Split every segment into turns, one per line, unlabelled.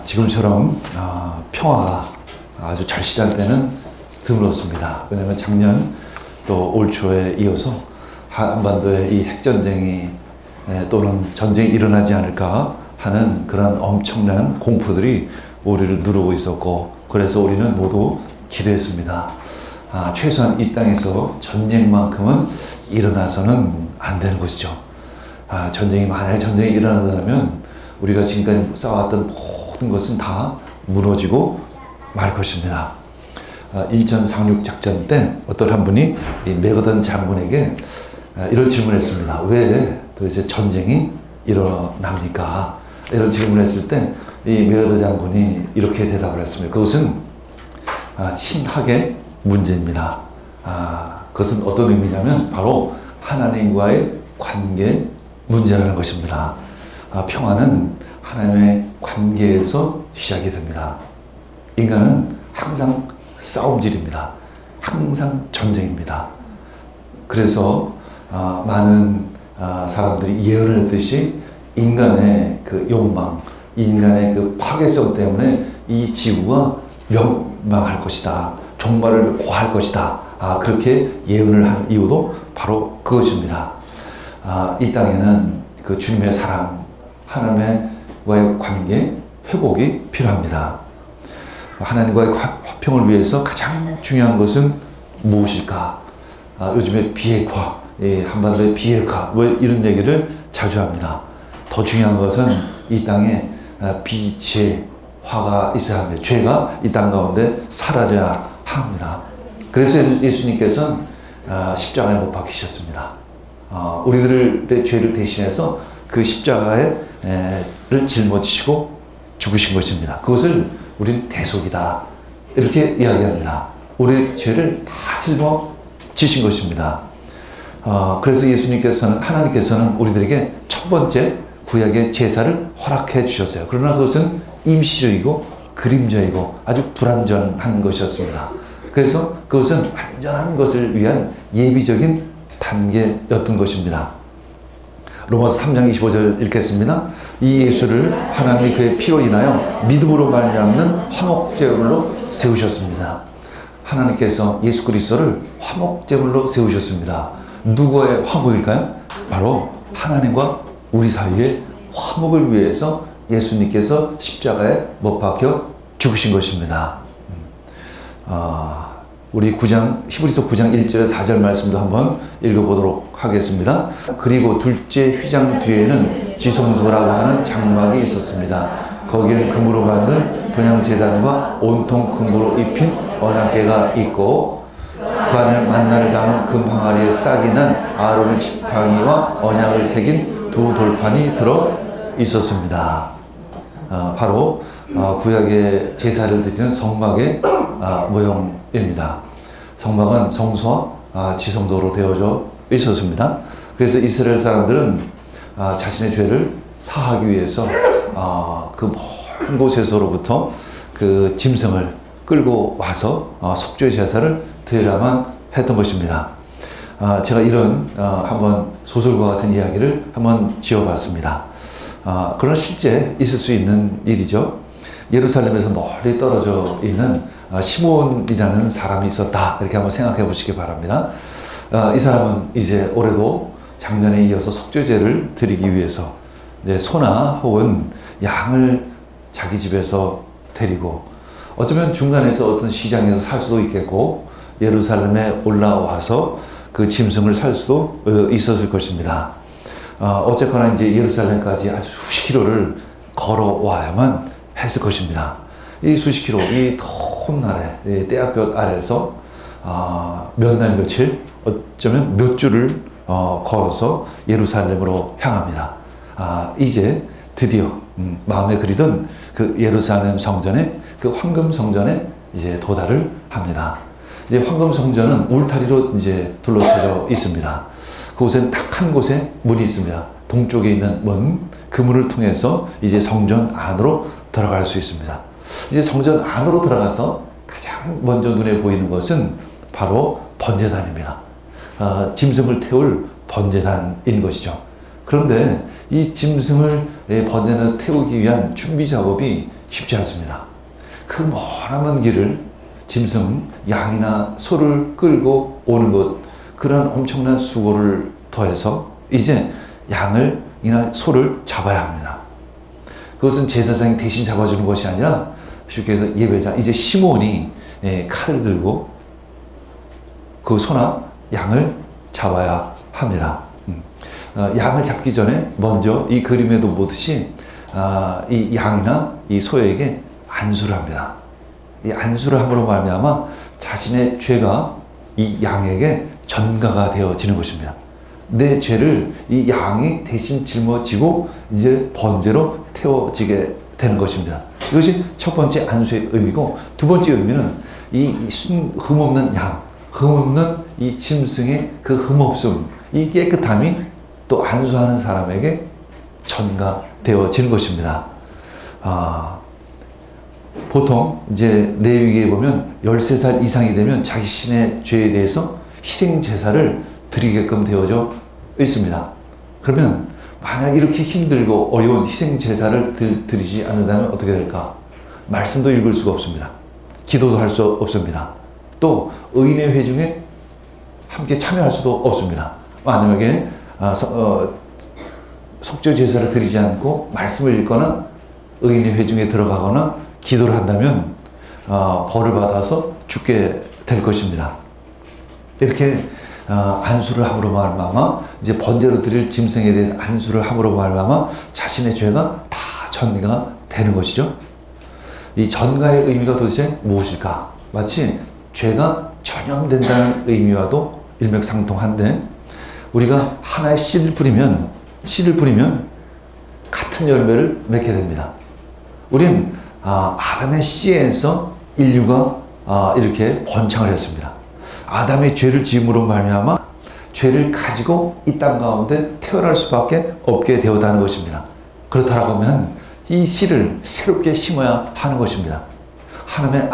지금처럼 평화가 아주 절실할 때는 드물었습니다. 왜냐하면 작년 또 올 초에 이어서 한반도에 이 핵전쟁이 또는 전쟁이 일어나지 않을까 하는 그런 엄청난 공포들이 우리를 누르고 있었고, 그래서 우리는 모두 기도했습니다. 최소한 이 땅에서 전쟁만큼은 일어나서는 안 되는 것이죠. 만약에 전쟁이 일어난다면 우리가 지금까지 쌓아왔던 모든 것은 다 무너지고 말 것입니다. 인천 상륙 작전 때 어떤 한 분이 이 맥어던 장군에게 이런 질문을 했습니다. 왜 도대체 전쟁이 일어납니까? 이런 질문을 했을 때 이 맥어던 장군이 이렇게 대답을 했습니다. 그것은 신학의 문제입니다. 그것은 어떤 의미냐면 바로 하나님과의 관계 문제라는 것입니다. 평화는 하나님의 관계에서 시작이 됩니다. 인간은 항상 싸움질입니다. 항상 전쟁입니다. 그래서 많은 사람들이 예언을 했듯이 인간의 그 욕망, 인간의 그 파괴성 때문에 이 지구가 멸망할 것이다. 종말을 고할 것이다. 그렇게 예언을 한 이유도 바로 그것입니다. 이 땅에는 그 주님의 사랑, 하나님과의 관계 회복이 필요합니다. 하나님과의 화평을 위해서 가장 중요한 것은 무엇일까? 요즘에 비핵화, 한반도의 비핵화, 왜 이런 얘기를 자주 합니다. 더 중요한 것은 이 땅에 비죄화가 있어야 합니다. 죄가 이 땅 가운데 사라져야 합니다. 그래서 예수님께서는 십자가에 못 박히셨습니다. 우리들의 죄를 대신해서 그 십자가를 짊어지시고 죽으신 것입니다. 그것을 우리는 대속이다, 이렇게 이야기합니다. 우리의 죄를 다 짊어지신 것입니다. 그래서 하나님께서는 우리들에게 첫 번째 구약의 제사를 허락해 주셨어요. 그러나 그것은 임시적이고 그림자이고 아주 불완전한 것이었습니다. 그래서 그것은 완전한 것을 위한 예비적인 단계였던 것입니다. 로마서 3장 25절 읽겠습니다. 이 예수를 하나님이 그의 피로 인하여 믿음으로 말미암는 화목제물로 세우셨습니다. 하나님께서 예수 그리스도를 화목제물로 세우셨습니다. 누구의 화목일까요? 바로 하나님과 우리 사이의 화목을 위해서 예수님께서 십자가에 못 박혀 죽으신 것입니다. 우리 히브리서 9장 1절에 4절 말씀도 한번 읽어보도록 하겠습니다. 그리고 둘째 휘장 뒤에는 지성소라고 하는 장막이 있었습니다. 거기에는 금으로 만든 분향제단과 온통 금으로 입힌 언약궤가 있고, 그 안에 만나를 담은 금 항아리에 싹이 난 아론의 지팡이와 언약을 새긴 두 돌판이 들어 있었습니다. 바로 구약의 제사를 드리는 성막의 모형입니다. 성막은 성소와 지성소로 되어져 있었습니다. 그래서 이스라엘 사람들은 자신의 죄를 사하기 위해서 그 먼 곳에서로부터 그 짐승을 끌고 와서 속죄 제사를 드려야만 했던 것입니다. 제가 이런 한번 소설과 같은 이야기를 한번 지어봤습니다. 그러나 실제 있을 수 있는 일이죠. 예루살렘에서 멀리 떨어져 있는 시몬이라는 사람이 있었다, 이렇게 한번 생각해 보시기 바랍니다. 이 사람은 이제 올해도 작년에 이어서 속죄제를 드리기 위해서 이제 소나 혹은 양을 자기 집에서 데리고, 어쩌면 중간에서 어떤 시장에서 살 수도 있겠고 예루살렘에 올라와서 그 짐승을 살 수도 있었을 것입니다. 어쨌거나 이제 예루살렘까지 아주 수십 킬로를 걸어와야만 했을 것입니다. 이 수십 킬로, 이 더운 날에, 떼약볕 아래서 몇 날 며칠, 어쩌면 몇 주를 걸어서 예루살렘으로 향합니다. 이제 드디어 마음에 그리던 그 예루살렘 성전에, 그 황금 성전에 이제 도달을 합니다. 이제 황금 성전은 울타리로 이제 둘러쳐져 있습니다. 그곳엔 딱 한 곳에 문이 있습니다. 동쪽에 있는 문, 그 문을 통해서 이제 성전 안으로 들어갈 수 있습니다. 이제 성전 안으로 들어가서 가장 먼저 눈에 보이는 것은 바로 번제단입니다. 짐승을 태울 번제단인 것이죠. 그런데 이 짐승을 번제단을 태우기 위한 준비 작업이 쉽지 않습니다. 그 머나먼 길을 짐승, 양이나 소를 끌고 오는 것, 그런 엄청난 수고를 더해서 이제 양을이나 소를 잡아야 합니다. 그것은 제사장이 대신 잡아주는 것이 아니라 쉽게 해서 예배자, 이제 시몬이 칼을 들고 그 소나 양을 잡아야 합니다. 양을 잡기 전에 먼저 이 그림에도 보듯이 이 양이나 이 소에게 안수를 합니다. 이 안수를 함으로 말미암아 자신의 죄가 이 양에게 전가가 되어지는 것입니다. 내 죄를 이 양이 대신 짊어지고 이제 번제로 태워지게 되는 것입니다. 이것이 첫 번째 안수의 의미고, 두 번째 의미는 이 흠없는 양, 흠없는 이 짐승의 그 흠없음, 이 깨끗함이 또 안수하는 사람에게 전가되어지는 것입니다. 보통 이제 레위기에 보면 13살 이상이 되면 자신의 죄에 대해서 희생 제사를 드리게끔 되어져 있습니다. 그러면 만약 이렇게 힘들고 어려운 희생 제사를 드리지 않는다면 어떻게 될까? 말씀도 읽을 수가 없습니다. 기도도 할 수 없습니다. 또 의인의 회중에 함께 참여할 수도 없습니다. 만약에 속죄 제사를 드리지 않고 말씀을 읽거나 의인의 회중에 들어가거나 기도를 한다면 벌을 받아서 죽게 될 것입니다. 이렇게 안수를 함으로 말미암아 이제 번제로 드릴 짐승에 대해서 안수를 함으로 말미암아 자신의 죄가 다 전가 되는 것이죠. 이 전가의 의미가 도대체 무엇일까? 마치 죄가 전염된다는 의미와도 일맥상통한데, 우리가 하나의 씨를 뿌리면 같은 열매를 맺게 됩니다. 우린 아담의 씨에서 인류가 이렇게 번창을 했습니다. 아담의 죄를 지음으로 말미암아 죄를 가지고 이 땅 가운데 태어날 수밖에 없게 되었다는 것입니다. 그렇다고 하면 이 씨를 새롭게 심어야 하는 것입니다. 하나님의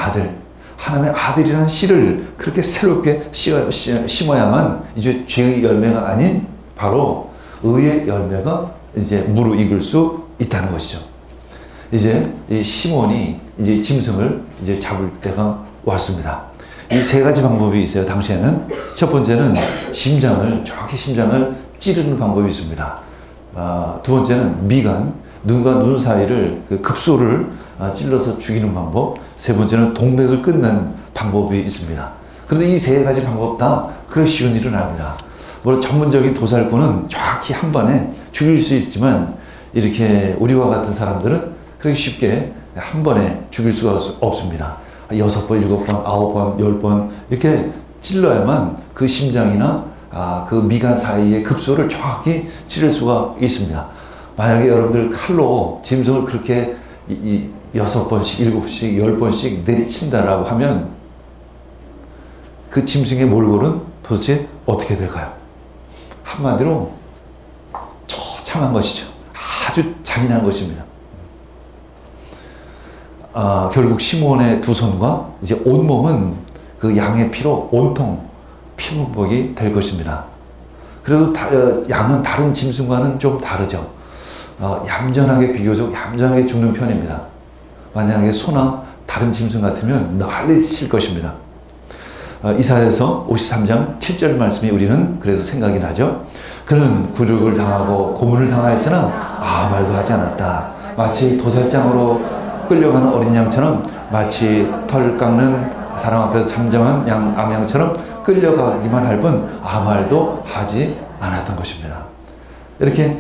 아들이라는 씨를 그렇게 새롭게 심어야만 이제 죄의 열매가 아닌 바로 의의 열매가 이제 무르익을 수 있다는 것이죠. 이제 이 시몬이 이제 짐승을 이제 잡을 때가 왔습니다. 이 세 가지 방법이 있어요. 당시에는 첫 번째는 정확히 심장을 찌르는 방법이 있습니다. 두 번째는 미간, 눈과 눈 사이를 그 급소를 찔러서 죽이는 방법. 세 번째는 동맥을 끊는 방법이 있습니다. 그런데 이 세 가지 방법 다 그렇게 쉬운 일은 아닙니다. 물론 전문적인 도살꾼은 정확히 한 번에 죽일 수 있지만 이렇게 우리와 같은 사람들은 그렇게 쉽게 한 번에 죽일 수가 없습니다. 6번, 7번, 9번, 10번 이렇게 찔러야만 그 심장이나 그 미간 사이의 급소를 정확히 찌를 수가 있습니다. 만약에 여러분들 칼로 짐승을 그렇게 6번씩, 7번씩, 10번씩 내리친다라고 하면 그 짐승의 몰골은 도대체 어떻게 될까요? 한마디로 처참한 것이죠. 아주 잔인한 것입니다. 결국 시몬의 두 손과 이제 온몸은 그 양의 피로 온통 피문복이 될 것입니다. 그래도 양은 다른 짐승과는 좀 다르죠. 비교적 얌전하게 죽는 편입니다. 만약에 소나 다른 짐승 같으면 난리 칠 것입니다. 이사야서 53장 7절 말씀이 우리는 그래서 생각이 나죠. 그는 굴욕을 당하고 고문을 당하였으나 아무 말도 하지 않았다. 마치 도살장으로 끌려가는 어린 양처럼, 마치 털 깎는 사람 앞에서 잠잠한 암양처럼 끌려가기만 할 뿐 아무 말도 하지 않았던 것입니다. 이렇게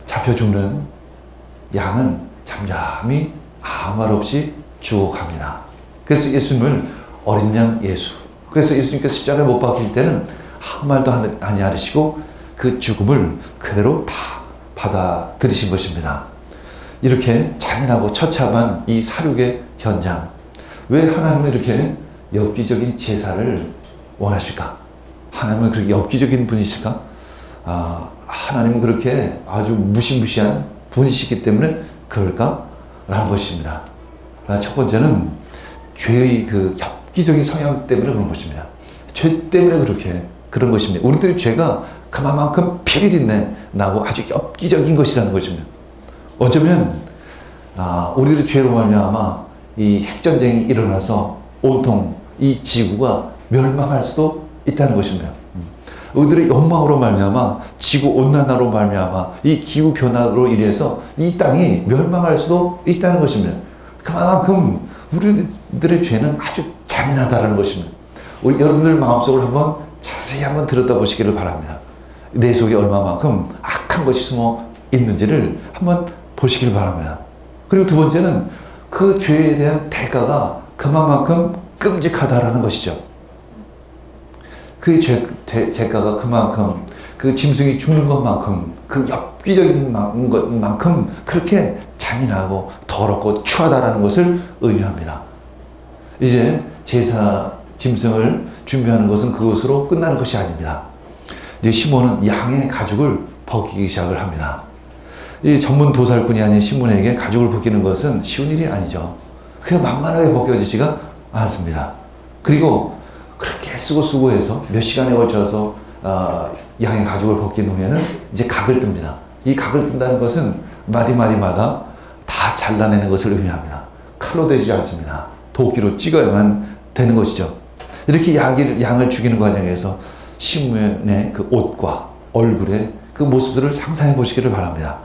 잡혀 죽는 양은 잠잠히 아무 말 없이 죽어갑니다. 그래서 예수님을 어린 양 예수, 그래서 예수님께서 십자가에 못 박힐 때는 아무 말도 하지 않으시고 그 죽음을 그대로 다 받아들이신 것입니다. 이렇게 잔인하고 처참한 이 살육의 현장, 왜 하나님은 이렇게 엽기적인 제사를 원하실까? 하나님은 그렇게 엽기적인 분이실까? 하나님은 그렇게 아주 무시무시한 분이시기 때문에 그럴까? 라는 것입니다. 첫 번째는 죄의 그 엽기적인 성향 때문에 그런 것입니다. 죄 때문에 그런 것입니다. 우리들의 죄가 그만큼 피비린내 나고 아주 엽기적인 것이라는 것입니다. 어쩌면 우리들의 죄로 말미암아 이 핵전쟁이 일어나서 온통 이 지구가 멸망할 수도 있다는 것입니다. 우리들의 욕망으로 말미암아 지구 온난화로 말미암아 이 기후 변화로 인해서 이 땅이 멸망할 수도 있다는 것입니다. 그만큼 우리들의 죄는 아주 잔인하다는 것입니다. 우리 여러분들 마음속을 한번 자세히 한번 들여다보시기를 바랍니다. 내 속에 얼마만큼 악한 것이 숨어 있는지를 한번 보시길 바랍니다. 그리고 두 번째는 그 죄에 대한 대가가 그만큼 끔찍하다라는 것이죠. 그 대가가 그만큼 그 짐승이 죽는 것만큼 그 엽기적인 것만큼 그렇게 잔인하고 더럽고 추하다라는 것을 의미합니다. 이제 제사 짐승을 준비하는 것은 그것으로 끝나는 것이 아닙니다. 이제 시몬은 양의 가죽을 벗기기 시작을 합니다. 이 전문 도살꾼이 아닌 시몬에게 가죽을 벗기는 것은 쉬운 일이 아니죠. 그냥 만만하게 벗겨지지가 않습니다. 그리고 그렇게 수고해서 몇 시간에 걸쳐서 양의 가죽을 벗긴 후에는 이제 각을 뜹니다. 이 각을 뜬다는 것은 마디마디마다 다 잘라내는 것을 의미합니다. 칼로 되지 않습니다. 도끼로 찍어야만 되는 것이죠. 이렇게 양을 죽이는 과정에서 시몬의 그 옷과 얼굴의 그 모습들을 상상해 보시기를 바랍니다.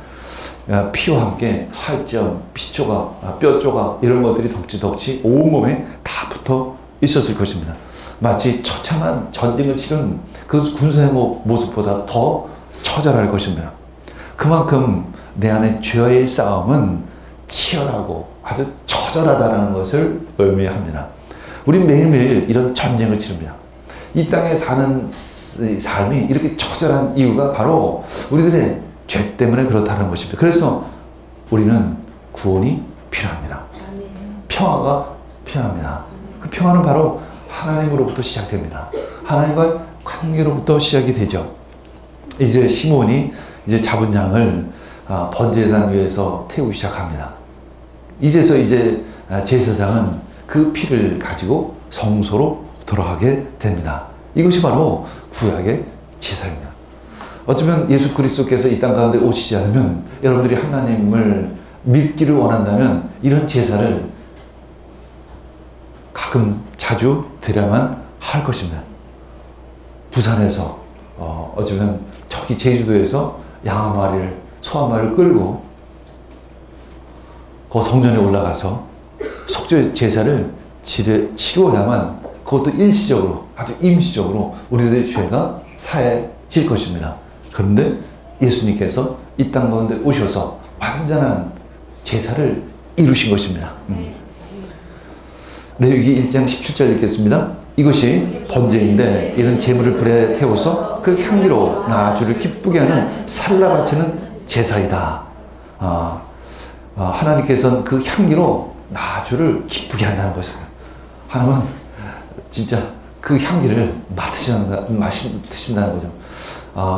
피와 함께 살점, 피조각, 뼈조각 이런 것들이 덕지덕지 온몸에 다 붙어 있었을 것입니다. 마치 처참한 전쟁을 치른 그 군사의 모습보다 더 처절할 것입니다. 그만큼 내 안에 죄의 싸움은 치열하고 아주 처절하다는 것을 의미합니다. 우린 매일매일 이런 전쟁을 치릅니다. 이 땅에 사는 삶이 이렇게 처절한 이유가 바로 우리들의 죄 때문에 그렇다는 것입니다. 그래서 우리는 구원이 필요합니다. 평화가 필요합니다. 그 평화는 바로 하나님으로부터 시작됩니다. 하나님과 관계로부터 시작이 되죠. 이제 시몬이 이제 잡은 양을 번제단 위에서 태우기 시작합니다. 이제서 이제 제사장은 그 피를 가지고 성소로 돌아가게 됩니다. 이것이 바로 구약의 제사입니다. 어쩌면 예수 그리스도께서 이 땅 가운데 오시지 않으면 여러분들이 하나님을 믿기를 원한다면 이런 제사를 가끔 자주 드려야만 할 것입니다. 부산에서 어쩌면 저기 제주도에서 양 한 마리를 소 한 마리를 끌고 그 성전에 올라가서 속죄 제사를 치루어야만 그것도 일시적으로 아주 임시적으로 우리들의 죄가 사해질 것입니다. 그런데 예수님께서 이 땅 가운데 오셔서 완전한 제사를 이루신 것입니다. 레위기 1장 17절 읽겠습니다. 이것이 번제인데 이는 제물을 불에 태워서 그 향기로 나 주를 기쁘게 하는 살라 바치는 제사이다. 하나님께서는 그 향기로 나 주를 기쁘게 한다는 것입니다. 하나님은 진짜 그 향기를 맡으신다는 거죠.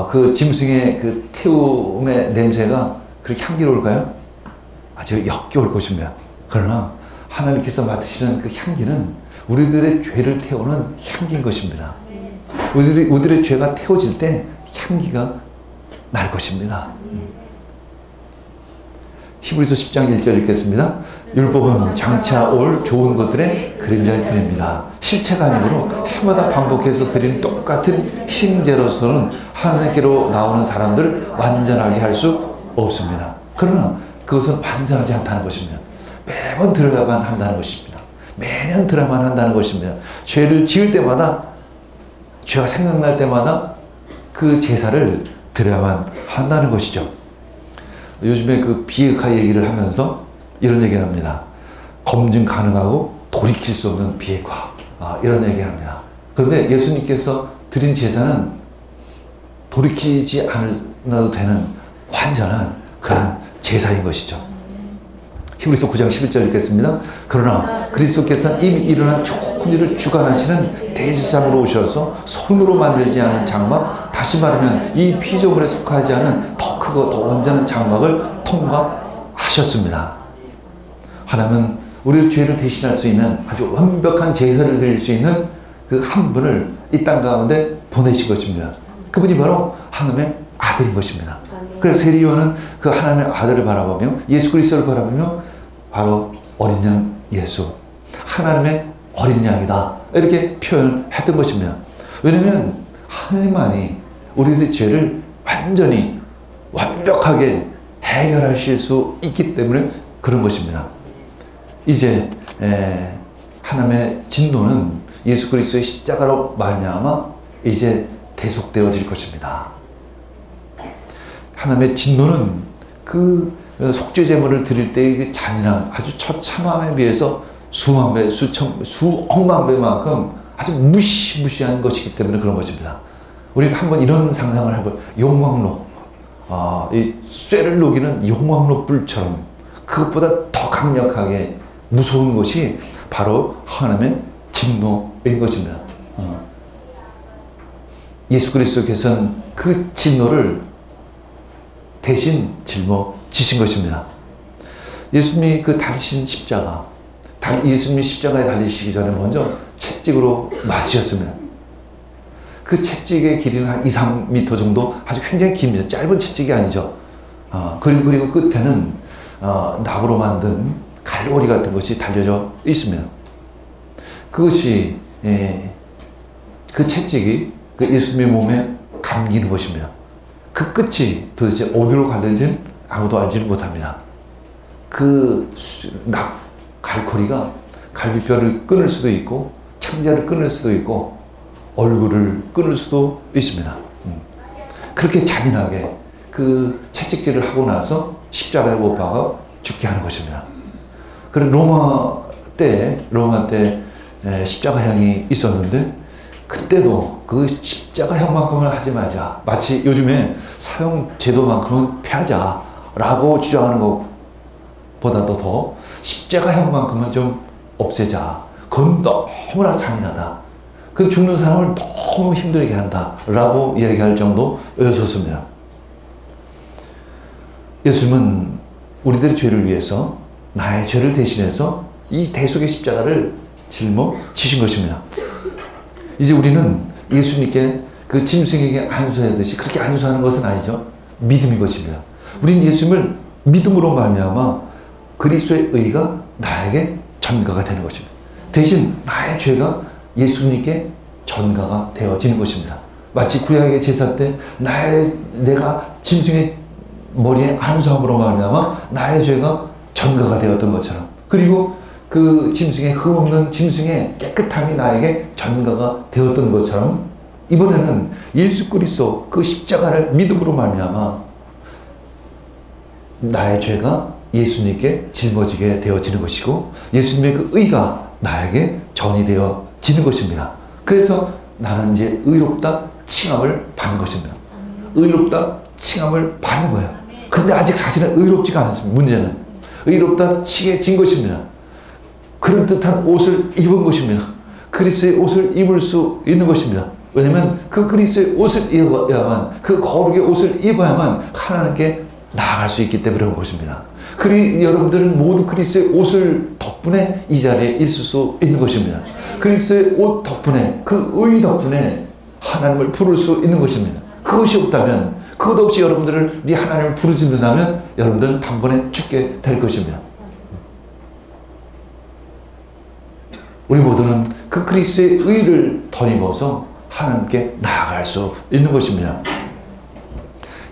그 짐승의 그 태움의 냄새가 그렇게 향기로울까요? 아주 역겨울 것입니다. 그러나 하나님께서 맡으시는 그 향기는 우리들의 죄를 태우는 향기인 것입니다. 우리들의 죄가 태워질 때 향기가 날 것입니다. 히브리서 10장 1절 읽겠습니다. 율법은 장차 올 좋은 것들의 그림자일 뿐입니다. 실체가 아니므로 해마다 반복해서 드리는 똑같은 희생제로서는 하나님께로 나오는 사람들을 완전하게 할 수 없습니다. 그러나 그것은 완전하지 않다는 것입니다. 매번 들어가만 한다는 것입니다. 매년 들어야만 한다는 것입니다. 죄를 지을 때마다, 죄가 생각날 때마다 그 제사를 드려야만 한다는 것이죠. 요즘에 그 비핵화 얘기를 하면서 이런 얘기를 합니다. 검증 가능하고 돌이킬 수 없는 비핵화. 이런 얘기를 합니다. 그런데 예수님께서 드린 제사는 돌이키지 않아도 되는 완전한 그런 제사인 것이죠. 히브리서 9장 11절 읽겠습니다. 그러나 그리스도께서는 이미 일어난 좋은 일을 주관하시는 대제사장으로 오셔서 손으로 만들지 않은 장막, 다시 말하면 이 피조물에 속하지 않은 더 크고 더 완전한 장막을 통과하셨습니다. 하나님은 우리의 죄를 대신할 수 있는 아주 완벽한 제사를 드릴 수 있는 그 한 분을 이 땅 가운데 보내신 것입니다. 그분이 바로 하나님의 아들인 것입니다. 그래서 세리요한은 그 하나님의 아들을 바라보며 예수 그리스도를 바라보며 바로 어린 양 예수, 하나님의 어린 양이다, 이렇게 표현했던 것입니다. 왜냐하면 하나님만이 우리들의 죄를 완전히 완벽하게 해결하실 수 있기 때문에 그런 것입니다. 이제 하나님의 진노는 예수 그리스도의 십자가로 말미암아 이제 대속되어질 것입니다. 하나님의 진노는 그 속죄 제물을 드릴 때의 그 잔인함, 아주 처참함에 비해서 수만 배, 수억만 배만큼 아주 무시무시한 것이기 때문에 그런 것입니다. 우리가 한번 이런 상상을 해볼, 용광로, 이 쇠를 녹이는 용광로 불처럼 그것보다 더 강력하게 무서운 것이 바로 하나님의 진노인 것입니다. 예수 그리스도께서는 그 진노를 대신 짊어지신 것입니다. 예수님이 그 달리신 십자가, 예수님이 십자가에 달리시기 전에 먼저 채찍으로 맞으셨습니다. 그 채찍의 길이는 한 2, 3m 정도, 아주 굉장히 깁니다. 짧은 채찍이 아니죠. 그리고 끝에는 나무로 만든 갈고리 같은 것이 달려져 있습니다. 그것이 그 채찍이 그 예수님의 몸에 감기는 것입니다. 그 끝이 도대체 어디로 갈는지는 아무도 알지는 못합니다. 그 갈고리가 갈비뼈를 끊을 수도 있고 창자를 끊을 수도 있고 얼굴을 끊을 수도 있습니다. 그렇게 잔인하게 그 채찍질을 하고 나서 십자가에 못 박아 죽게 하는 것입니다. 그런 로마 때 십자가향이 있었는데 그때도 그 십자가형만큼은 하지 말자, 마치 요즘에 사형제도만큼은 폐하자라고 주장하는 것보다도 더 십자가형만큼은 좀 없애자. 그건 너무나 잔인하다. 그 죽는 사람을 너무 힘들게 한다라고 이야기할 정도였었습니다. 예수님은 우리들의 죄를 위해서 나의 죄를 대신해서 이 대속의 십자가를 짊어지신 것입니다. 이제 우리는 예수님께 그 짐승에게 안수하듯이 그렇게 안수하는 것은 아니죠. 믿음인 것입니다. 우리는 예수님을 믿음으로 말미암아 그리스도의 의가 나에게 전가가 되는 것입니다. 대신 나의 죄가 예수님께 전가가 되어지는 것입니다. 마치 구약의 제사 때 내가 짐승의 머리에 안수함으로 말미암아 나의 죄가 전가가 되었던 것처럼, 그리고 그 짐승의 흠없는 짐승의 깨끗함이 나에게 전가가 되었던 것처럼, 이번에는 예수 그리스도 그 십자가를 믿음으로 말미암아 나의 죄가 예수님께 짊어지게 되어지는 것이고 예수님의 그 의가 나에게 전이 되어지는 것입니다. 그래서 나는 이제 의롭다 칭함을 받는 것입니다. 의롭다 칭함을 받는 거예요. 그런데 아직 사실은 의롭지가 않습니다. 문제는 의롭다 칭해진 것입니다. 그럴듯한 옷을 입은 것입니다. 그리스도의 옷을 입을 수 있는 것입니다. 왜냐하면 그 그리스도의 옷을 입어야만, 그 거룩의 옷을 입어야만 하나님께 나아갈 수 있기 때문에 그런 것입니다. 여러분들은 모두 그리스도의 옷을 덕분에 이 자리에 있을 수 있는 것입니다. 그리스도의 옷 덕분에, 그 의 덕분에 하나님을 부를 수 있는 것입니다. 그것이 없다면, 그것 없이 여러분들이 하나님을 부르지 않는다면 여러분들은 단번에 죽게 될 것입니다. 우리 모두는 그 그리스도의 의를 덧입어서 하나님께 나아갈 수 있는 것입니다.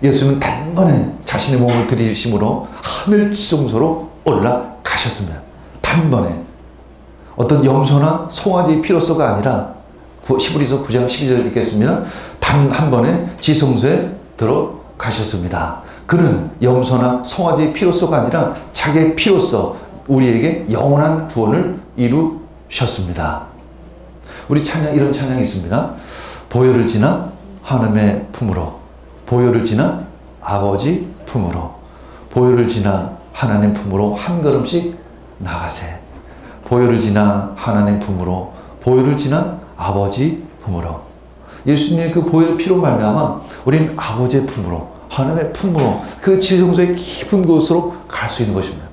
예수님은 단번에 자신의 몸을 들이심으로 하늘 지성소로 올라가셨습니다. 단번에. 어떤 염소나 송아지의 피로서가 아니라 히브리서 9장 12절 읽겠습니다. 단 한 번에 지성소에 들어가셨습니다. 그는 염소나 송아지의 피로서가 아니라 자기의 피로서 우리에게 영원한 구원을 이루셨습니다. 우리 찬양, 이런 찬양이 있습니다. 보혈을 지나 하나님의 품으로, 보혈을 지나 아버지 품으로, 보혈을 지나 하나님 품으로 한 걸음씩 나가세. 보혈을 지나 하나님 품으로, 보혈을 지나 아버지 품으로. 예수님의 그 보혈 피로 말미암아 우리는 아버지의 품으로, 하나님의 품으로, 그 지성소의 깊은 곳으로 갈 수 있는 것입니다.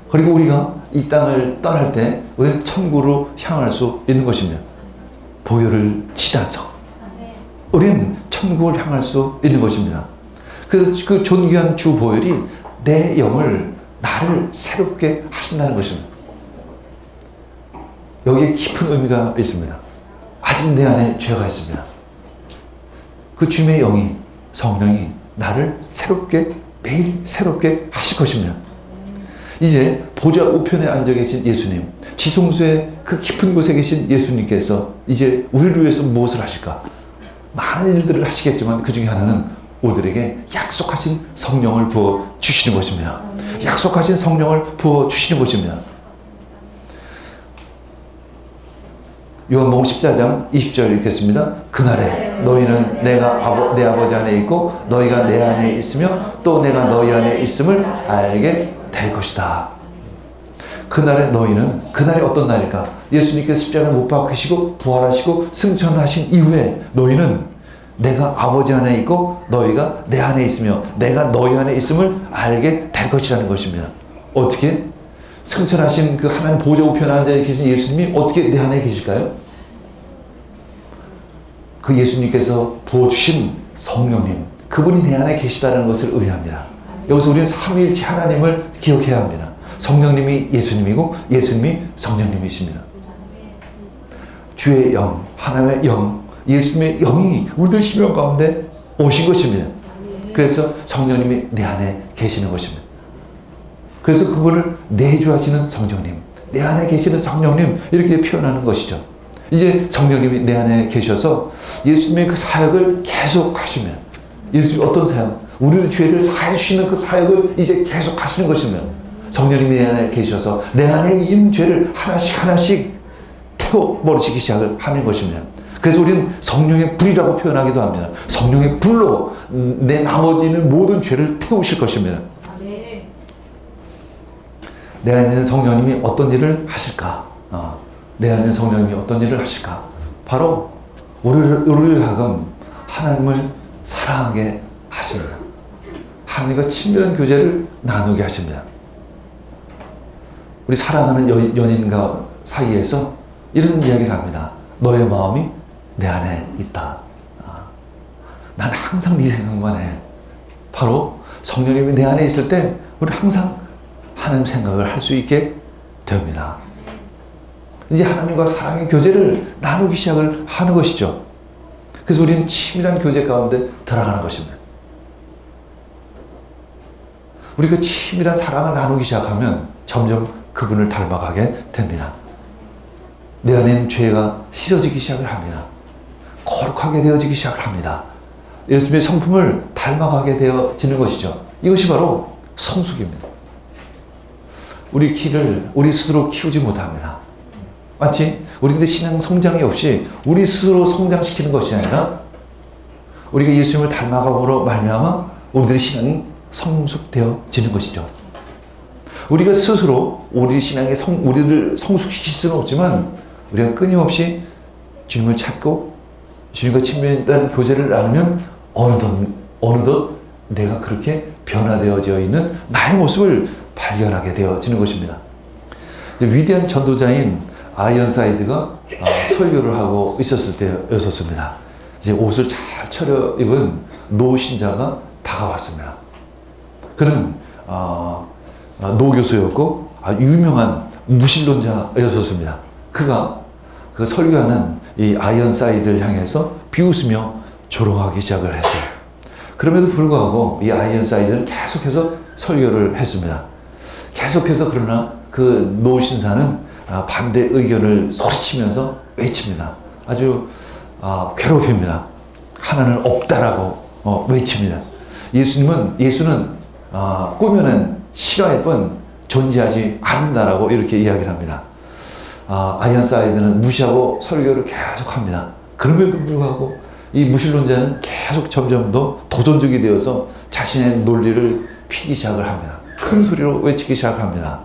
그리고 우리가 이 땅을 떠날 때 우리는 천국으로 향할 수 있는 것입니다. 보혈을 지나서 우리는 천국을 향할 수 있는 것입니다. 그래서 그 존귀한 주 보혈이 내 영을 나를 새롭게 하신다는 것입니다. 여기에 깊은 의미가 있습니다. 아직 내 안에 죄가 있습니다. 그 주님의 영이, 성령이 나를 새롭게, 매일 새롭게 하실 것입니다. 이제 보좌 우편에 앉아 계신 예수님, 지성소의 그 깊은 곳에 계신 예수님께서 이제 우리를 위해서 무엇을 하실까? 많은 일들을 하시겠지만 그 중에 하나는 우리들에게 약속하신 성령을 부어 주시는 것입니다. 약속하신 성령을 부어 주시는 것입니다. 요한복음 14장 20절 읽겠습니다. 그날에 너희는 내 아버지 안에 있고 너희가 내 안에 있으며 또 내가 너희 안에 있음을 알게 될 것이다. 그날에 너희는, 그날이 어떤 날일까? 예수님께서 십자가에 못 박히시고 부활하시고 승천하신 이후에 너희는 내가 아버지 안에 있고 너희가 내 안에 있으며 내가 너희 안에 있음을 알게 될 것이라는 것입니다. 어떻게? 승천하신 그 하나님 보좌 우편에 앉아 계신 예수님이 어떻게 내 안에 계실까요? 그 예수님께서 부어주신 성령님, 그분이 내 안에 계시다는 것을 의미합니다. 여기서 우리는 삼위일체 하나님을 기억해야 합니다. 성령님이 예수님이고 예수님이 성령님이십니다. 주의 영, 하나님의 영, 예수님의 영이 우리들 심령 가운데 오신 것입니다. 그래서 성령님이 내 안에 계시는 것입니다. 그래서 그분을 내주하시는 성령님, 내 안에 계시는 성령님, 이렇게 표현하는 것이죠. 이제 성령님이 내 안에 계셔서 예수님의 그 사역을 계속 하시면, 예수님이 어떤 사역? 우리의 죄를 사해 주시는 그 사역을 이제 계속 하시는 것입니다. 성령님이 내 안에 계셔서 내 안에 있는 죄를 하나씩 하나씩 태워버리시기 시작을 하는 것입니다. 그래서 우리는 성령의 불이라고 표현하기도 합니다. 성령의 불로 내 나머지는 모든 죄를 태우실 것입니다. 내 안에 있는 성령님이 어떤 일을 하실까? 내 안에 있는 성령님이 어떤 일을 하실까? 바로 우리를 하여금 하나님을 사랑하게 하십니다. 하나님과 친밀한 교제를 나누게 하십니다. 우리 사랑하는 연인과 사이에서 이런 이야기를 합니다. 너의 마음이 내 안에 있다. 난 항상 네 생각만 해. 바로 성령님이 내 안에 있을 때 우리 항상 하나님 생각을 할 수 있게 됩니다. 이제 하나님과 사랑의 교제를 나누기 시작을 하는 것이죠. 그래서 우리는 치밀한 교제 가운데 들어가는 것입니다. 우리가 치밀한 사랑을 나누기 시작하면 점점 그분을 닮아가게 됩니다. 내 안에 있는 죄가 씻어지기 시작을 합니다. 거룩하게 되어지기 시작을 합니다. 예수님의 성품을 닮아가게 되어지는 것이죠. 이것이 바로 성숙입니다. 우리 키를 우리 스스로 키우지 못합니다. 마치 우리들 신앙 성장이 없이 우리 스스로 성장시키는 것이 아니라 우리가 예수님을 닮아감으로 말미암아 우리들의 신앙이 성숙되어지는 것이죠. 우리가 스스로 우리 신앙의 우리를 성숙시킬 수는 없지만 우리가 끊임없이 주님을 찾고 주님과 친밀한 교제를 나누면 어느덧 내가 그렇게 변화되어져 있는 나의 모습을 발견하게 되어지는 것입니다. 위대한 전도자인 아이언사이드가 설교를 하고 있었을 때였었습니다. 이제 옷을 잘 차려입은 노신자가 다가왔습니다. 그는 노교수였고 유명한 무신론자였었습니다. 그가 그 설교하는 이 아이언사이드를 향해서 비웃으며 조롱하기 시작을 했어요. 그럼에도 불구하고 이 아이언사이드는 계속해서 설교를 했습니다. 계속해서 그러나 그 노신사는 반대 의견을 소리치면서 외칩니다. 아주 괴롭힙니다. 하나는 없다라고 외칩니다. 예수는 꾸며낸 실화일 뿐 존재하지 않는다라고 이렇게 이야기를 합니다. 아이언사이드는 무시하고 설교를 계속합니다. 그럼에도 불구하고 이 무신론자는 계속 점점 더 도전적이 되어서 자신의 논리를 피기 시작을 합니다. 큰 소리로 외치기 시작합니다.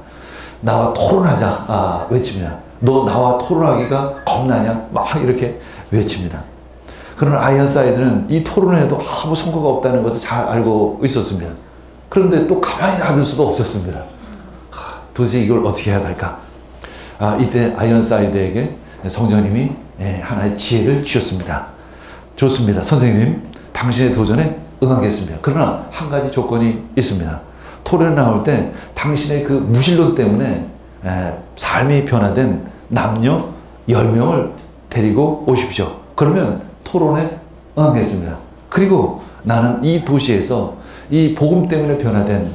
나와 토론하자 외칩니다. 너 나와 토론하기가 겁나냐? 막 이렇게 외칩니다. 그러나 아이언사이드는 이 토론에도 아무 성과가 없다는 것을 잘 알고 있었습니다. 그런데 또 가만히 놔둘 수도 없었습니다. 도대체 이걸 어떻게 해야 할까? 이때 아이언사이드에게 성령님이 하나의 지혜를 주셨습니다. 좋습니다. 선생님, 당신의 도전에 응하겠습니다. 그러나 한 가지 조건이 있습니다. 토론에 나올 때 당신의 그 무신론 때문에 삶이 변화된 남녀 10명을 데리고 오십시오. 그러면 토론에 응하겠습니다. 그리고 나는 이 도시에서 이 복음 때문에 변화된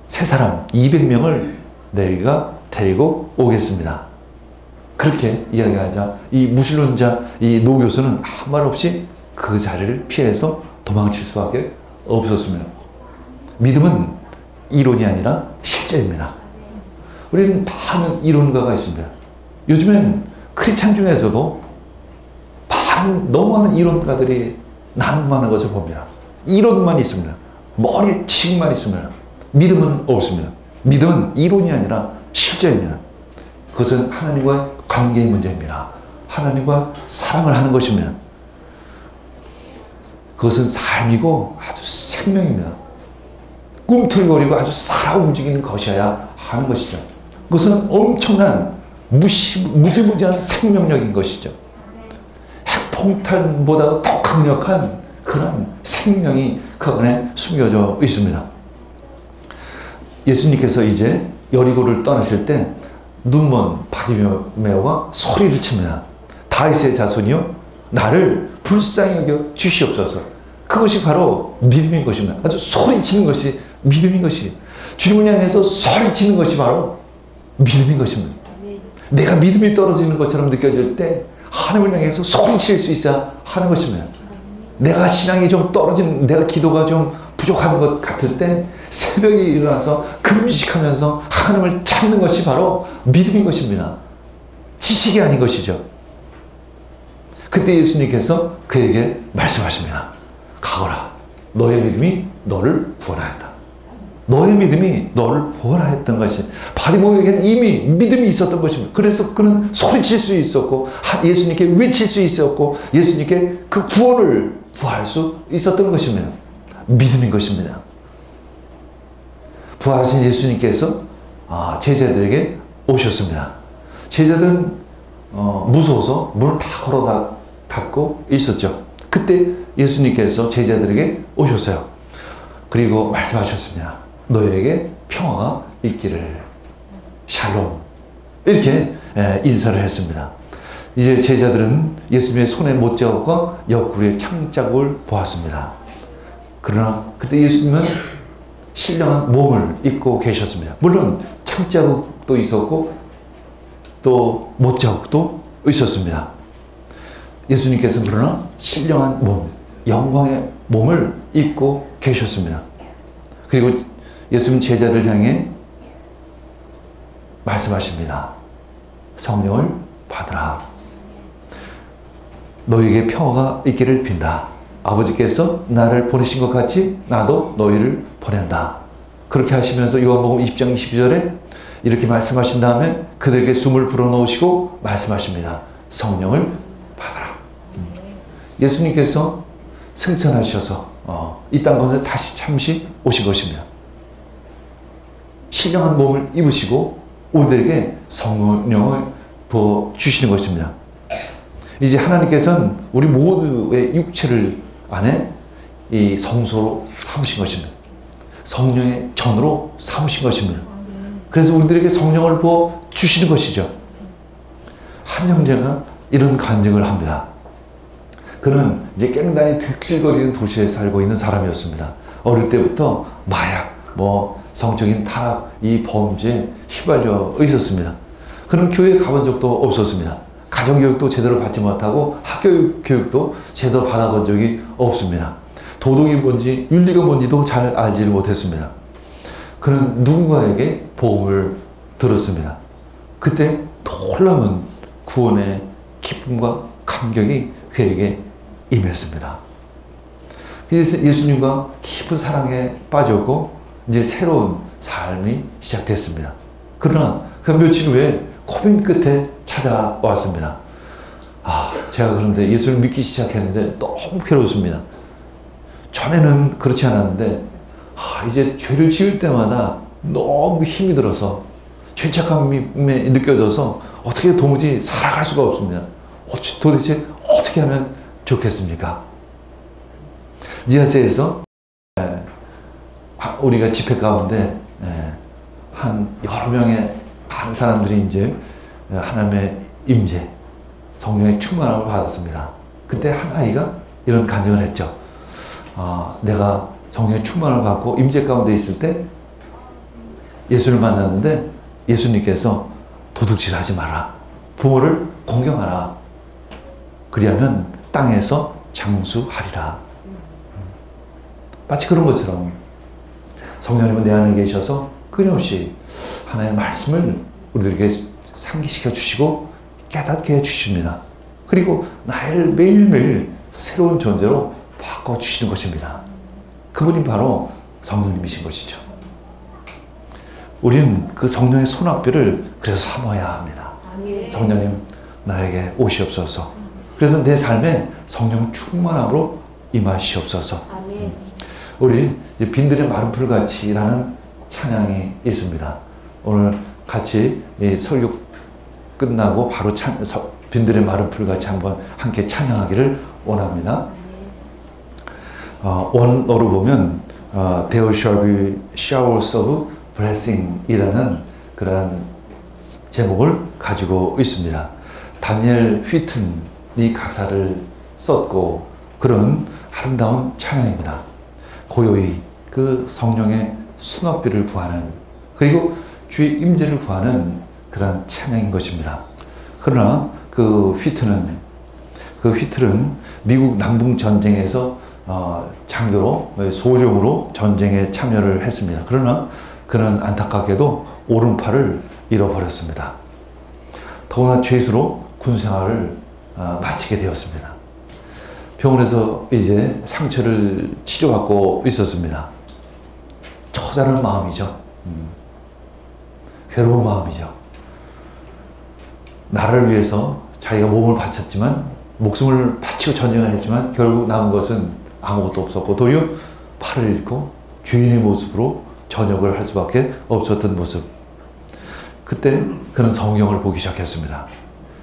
세 사람 200명을 내가 데리고 오겠습니다. 그렇게 이야기하자 이 무신론자 이 노 교수는 아무 말 없이 그 자리를 피해서 도망칠 수밖에 없었습니다. 믿음은 이론이 아니라 실제입니다. 우리는 많은 이론가가 있습니다. 요즘엔 크리스찬 중에서도 너무 많은 이론가들이 난무하는 것을 봅니다. 이론만 있습니다. 머리에 지식만 있습니다. 믿음은 없습니다. 믿음은 이론이 아니라 실제입니다. 그것은 하나님과의 관계의 문제입니다. 하나님과 사랑을 하는 것입니다. 그것은 삶이고 아주 생명입니다. 꿈틀거리고 아주 살아 움직이는 것이어야 하는 것이죠. 그것은 엄청난 무지무지한 생명력인 것이죠. 핵폭탄보다 더 강력한 그런 생명이 그 안에 숨겨져 있습니다. 예수님께서 이제 여리고를 떠나실 때 눈먼 바디메오가 소리를 칩니다. 다윗의 자손이요 나를 불쌍히 여겨 주시옵소서. 그것이 바로 믿음인 것입니다. 아주 소리치는 것이 믿음인 것이 주님을 향해서 소리치는 것이 바로 믿음인 것입니다. 내가 믿음이 떨어지는 것처럼 느껴질 때 하나님을 향해서 소리칠 수 있어야 하는 것입니다. 내가 신앙이 좀 떨어지는 내가 기도가 좀 부족한 것 같을 때 새벽에 일어나서 금식하면서 하나님을 찾는 것이 바로 믿음인 것입니다. 지식이 아닌 것이죠. 그때 예수님께서 그에게 말씀하십니다. 가거라. 너의 믿음이 너를 구원하였다. 너의 믿음이 너를 구원하였던 것이 바디메오에게는 이미 믿음이 있었던 것입니다. 그래서 그는 소리칠 수 있었고 예수님께 외칠 수 있었고 예수님께 그 구원을 구할 수 있었던 것입니다. 믿음인 것입니다. 부활하신 예수님께서 제자들에게 오셨습니다. 제자들은 무서워서 문을 다 걸어 닫고 있었죠. 그때 예수님께서 제자들에게 오셨어요. 그리고 말씀하셨습니다. 너에게 평화가 있기를. 샬롬. 이렇게 인사를 했습니다. 이제 제자들은 예수님의 손의 못자국과 옆구리의 창자국을 보았습니다. 그러나 그때 예수님은 신령한 몸을 입고 계셨습니다. 물론 창자국도 있었고 또 못자국도 있었습니다. 예수님께서 그러나 신령한 몸, 영광의 몸을 입고 계셨습니다. 그리고 예수님 제자들 향해 말씀하십니다. 성령을 받으라. 너에게 평화가 있기를 빈다. 아버지께서 나를 보내신 것 같이 나도 너희를 보낸다. 그렇게 하시면서 요한복음 20장 22절에 이렇게 말씀하신 다음에 그들에게 숨을 불어넣으시고 말씀하십니다. 성령을 받아라. 예수님께서 승천하셔서 이 땅에 다시 잠시 오신 것입니다. 신령한 몸을 입으시고 우리들에게 성령을 부어주시는 것입니다. 이제 하나님께서는 우리 모두의 육체를 안에 이 성소로 삼으신 것입니다. 성령의 전으로 삼으신 것입니다. 그래서 우리들에게 성령을 부어주시는 것이죠. 한 형제가 이런 간증을 합니다. 그는 이제 깽단이 득실거리는 도시에 살고 있는 사람이었습니다. 어릴 때부터 마약, 성적인 타락, 이 범죄에 휘발려 있었습니다. 그는 교회에 가본 적도 없었습니다. 가정교육도 제대로 받지 못하고 학교 교육도 제대로 받아본 적이 없습니다. 도덕이 뭔지 윤리가 뭔지도 잘 알지를 못했습니다. 그는 누군가에게 복음을 들었습니다. 그때 놀라운 구원의 기쁨과 감격이 그에게 임했습니다. 그래서 예수님과 깊은 사랑에 빠졌고 이제 새로운 삶이 시작됐습니다. 그러나 그 며칠 후에 고민 끝에 찾아왔습니다. 제가 그런데 예수를 믿기 시작했는데 너무 괴로웠습니다. 전에는 그렇지 않았는데 이제 죄를 지을 때마다 너무 힘이 들어서 죄책감이 느껴져서 어떻게 도무지 살아갈 수가 없습니다. 도대체 어떻게 하면 좋겠습니까? 지하세에서 우리가 집회 가운데 한 여러 명의 많은 사람들이 이제 하나님의 임재, 성령의 충만함을 받았습니다. 그때 한 아이가 이런 간증을 했죠. 내가 성령의 충만을 받고 임재 가운데 있을 때 예수를 만났는데 예수님께서 도둑질 하지 마라. 부모를 공경하라. 그리하면 땅에서 장수하리라. 마치 그런 것처럼 성령님은 내 안에 계셔서 끊임없이 하나님의 말씀을 우리들에게 상기시켜 주시고 깨닫게 해 주십니다. 그리고 나를 매일매일 새로운 존재로 바꿔주시는 것입니다. 그분이 바로 성령님이신 것이죠. 우리는 그 성령의 손아귀를 그래서 삼아야 합니다. 성령님 나에게 오시옵소서. 그래서 내 삶에 성령 충만함으로 임하시옵소서. 우리 빈들의 마른 풀같이라는 찬양이 있습니다. 오늘 같이 설교 끝나고 바로 빈들의 마른 풀같이 한번 함께 찬양하기를 원합니다. 원어로 보면 There shall be showers of blessing 이라는 그런 제목을 가지고 있습니다. 다니엘 휘튼이 가사를 썼고 그런 아름다운 찬양입니다. 고요히 그 성령의 수납비를 구하는 그리고 주의 임재를 구하는 그런 찬양인 것입니다. 그러나 그 휘틀은 미국 남북 전쟁에서 장교로 소령으로 전쟁에 참여를 했습니다. 그러나 그는 안타깝게도 오른팔을 잃어버렸습니다. 더구나 죄수로 군생활을 마치게 되었습니다. 병원에서 이제 상처를 치료받고 있었습니다. 처절한 마음이죠. 괴로운 마음이죠. 나를 위해서 자기가 몸을 바쳤지만 목숨을 바치고 전쟁을 했지만 결국 남은 것은 아무것도 없었고 도리어 팔을 잃고 죄인의 모습으로 전역을 할 수밖에 없었던 모습. 그때 그는 성령을 보기 시작했습니다.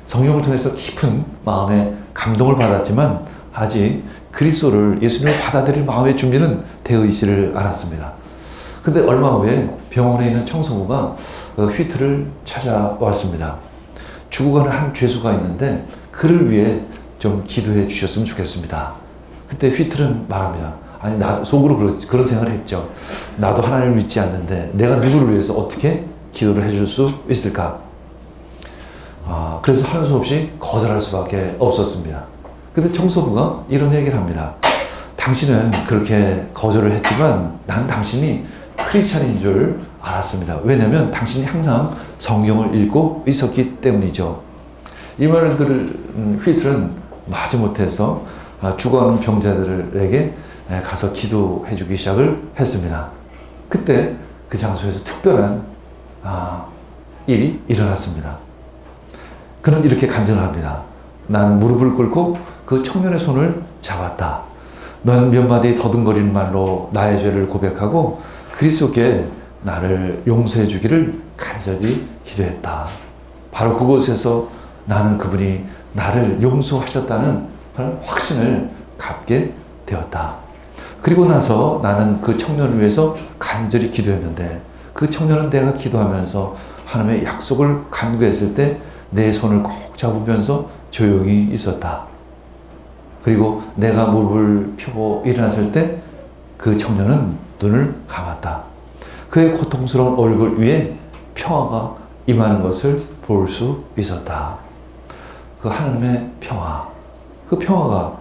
성령을 통해서 깊은 마음의 감동을 받았지만 아직 그리스도를 예수님을 받아들일 마음의 준비는 되어 있지를 않았습니다. 근데 얼마 후에 병원에 있는 청소부가 휘트를 찾아왔습니다. 죽어가는 한 죄수가 있는데 그를 위해 좀 기도해 주셨으면 좋겠습니다. 그때 휘트는 말합니다. 아니 나 속으로 그런 생각을 했죠. 나도 하나님을 믿지 않는데 내가 누구를 위해서 어떻게 기도를 해줄 수 있을까? 그래서 하는 수 없이 거절할 수밖에 없었습니다. 근데 청소부가 이런 얘기를 합니다. 당신은 그렇게 거절을 했지만 난 당신이 크리스찬인 줄 알았습니다. 왜냐하면 당신이 항상 성경을 읽고 있었기 때문이죠. 이 말을 들은 휘틀은 마지못해서 죽어가는 병자들에게 가서 기도해 주기 시작을 했습니다. 그때 그 장소에서 특별한 일이 일어났습니다. 그는 이렇게 간증을 합니다. 나는 무릎을 꿇고 그 청년의 손을 잡았다. 너는 몇 마디 더듬거리는 말로 나의 죄를 고백하고 그리스도께 나를 용서해 주기를 간절히 기도했다. 바로 그곳에서 나는 그분이 나를 용서하셨다는 확신을 갖게 되었다. 그리고 나서 나는 그 청년을 위해서 간절히 기도했는데 그 청년은 내가 기도하면서 하나님의 약속을 간구했을 때 내 손을 꼭 잡으면서 조용히 있었다. 그리고 내가 무릎을 펴고 일어났을 때 그 청년은 눈을 감았다. 그의 고통스러운 얼굴 위에 평화가 임하는 것을 볼 수 있었다. 그 하나님의 평화, 그 평화가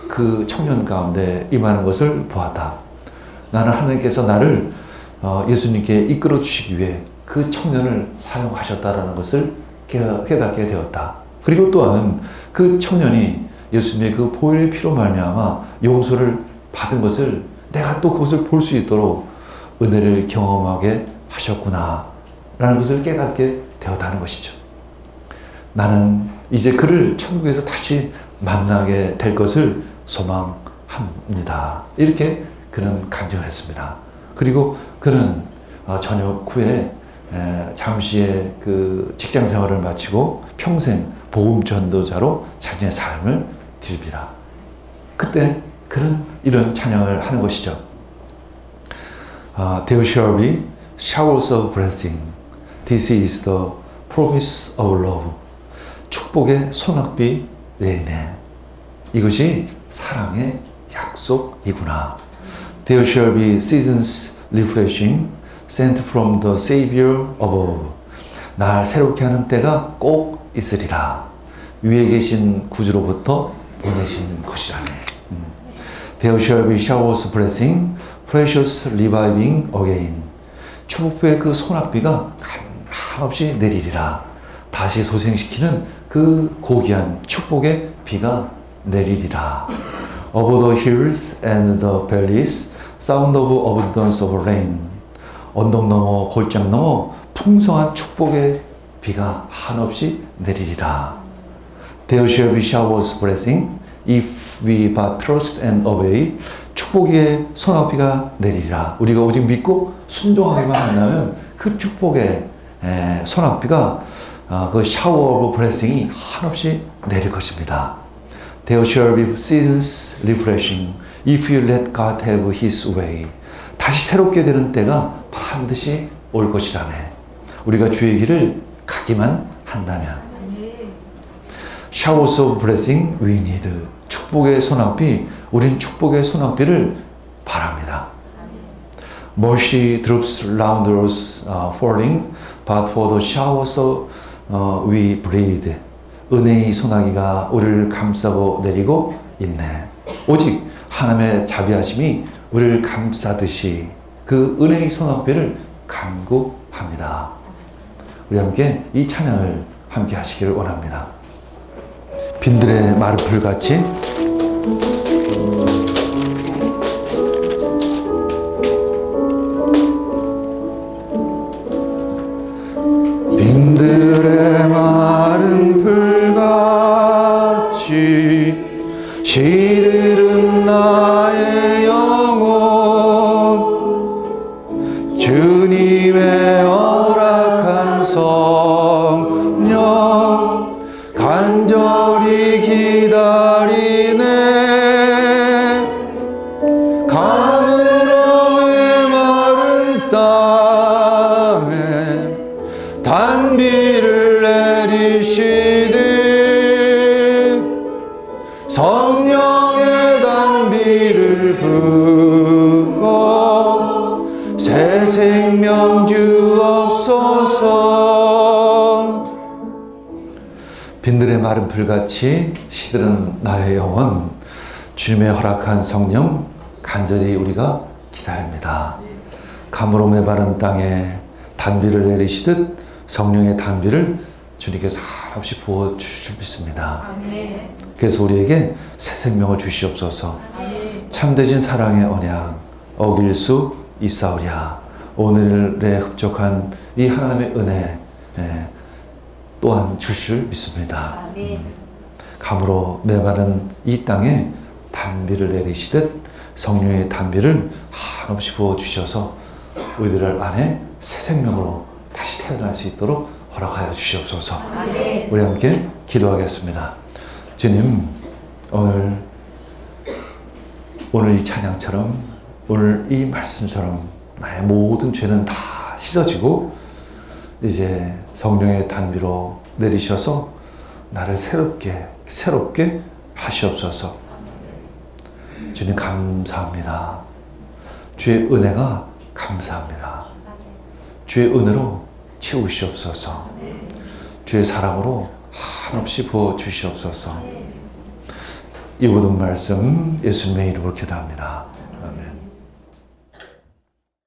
그 청년 가운데 임하는 것을 보았다. 나는 하나님께서 나를 예수님께 이끌어 주시기 위해 그 청년을 사용하셨다라는 것을 깨닫게 되었다. 그리고 또한 그 청년이 예수님의 그 보혈의 피로 말미암아 용서를 받은 것을 내가 또 그것을 볼 수 있도록 은혜를 경험하게 하셨구나 라는 것을 깨닫게 되었다는 것이죠. 나는 이제 그를 천국에서 다시 만나게 될 것을 소망합니다. 이렇게 그는 간증을 했습니다. 그리고 그는 저녁 후에 잠시의 그 직장 생활을 마치고 평생 복음 전도자로 자신의 삶을 드립니다. 그때 그는 이런 찬양을 하는 것이죠. There shall be showers of blessing. This is the promise of love. 축복의 소낙비 내리네. 이것이 사랑의 약속이구나. There shall be seasons refreshing sent from the Savior above. 날 새롭게 하는 때가 꼭 있으리라. 위에 계신 구주로부터 보내신 것이라네. There shall be showers blessing, precious reviving again. 축복의 그 소낙비가 한없이 내리리라. 다시 소생시키는 그 고귀한 축복의 비가 내리리라. Over the hills and the valleys, sound of abundance of rain. 언덕 넘어 골장 넘어 풍성한 축복의 비가 한없이 내리리라. There shall be showers blessing, if we but trust and obey. 축복의 소낙비가 내리리라. 우리가 오직 믿고 순종하기만 한다면 그 축복의 소낙비가 그 샤워 오브 블레싱이 한없이 내릴 것입니다. There shall be seasons refreshing, if you let God have His way. 다시 새롭게 되는 때가 반드시 올 것이라네. 우리가 주의 길을 가기만 한다면. Showers of blessing we need. 축복의 소낙비, 우린 축복의 소낙비를 바랍니다. Mercy drops round us falling, but for the showers we breathe. 은혜의 소나기가 우리를 감싸고 내리고 있네. 오직 하나님의 자비하심이 우리를 감싸듯이 그 은혜의 소낙비를 간구합니다. 우리 함께 이 찬양을 함께 하시기를 원합니다. 빈들의 마른 풀같이 빈들의 마른 풀같이 시들은 나의 영혼 주님의 허락한 성령 간절히 기다리네. 가물음의 마른 땅에 단비를 내리시듯 성령의 단비를 부어 새 생명 주옵소서. 빈들의 마른 풀같이 시들은 나의 영혼 주님의 허락한 성령 간절히 우리가 기다립니다. 가물음의 마른 땅에 단비를 내리시듯 성령의 단비를 주님께서 한없이 부어주실 줄 믿습니다. 그래서 우리에게 새 생명을 주시옵소서. 참되신 사랑의 언약 어길 수 있사오랴. 오늘의 흡족한 이 하나님의 은혜 또한 주실 믿습니다. 감으로 메마른 이 땅에 단비를 내리시듯 성령의 단비를 한없이 부어주셔서 우리들 안에 새 생명으로 다시 태어날 수 있도록 허락하여 주시옵소서. 우리 함께 기도하겠습니다. 주님, 오늘 이 찬양처럼 오늘 이 말씀처럼 나의 모든 죄는 다 씻어지고 이제 성령의 단비로 내리셔서 나를 새롭게 하시옵소서. 주님 감사합니다. 주의 은혜가 감사합니다. 주의 은혜로 채우시옵소서. 주의 사랑으로 한없이 부어주시옵소서. 이 모든 말씀 예수님의 이름으로 기도합니다.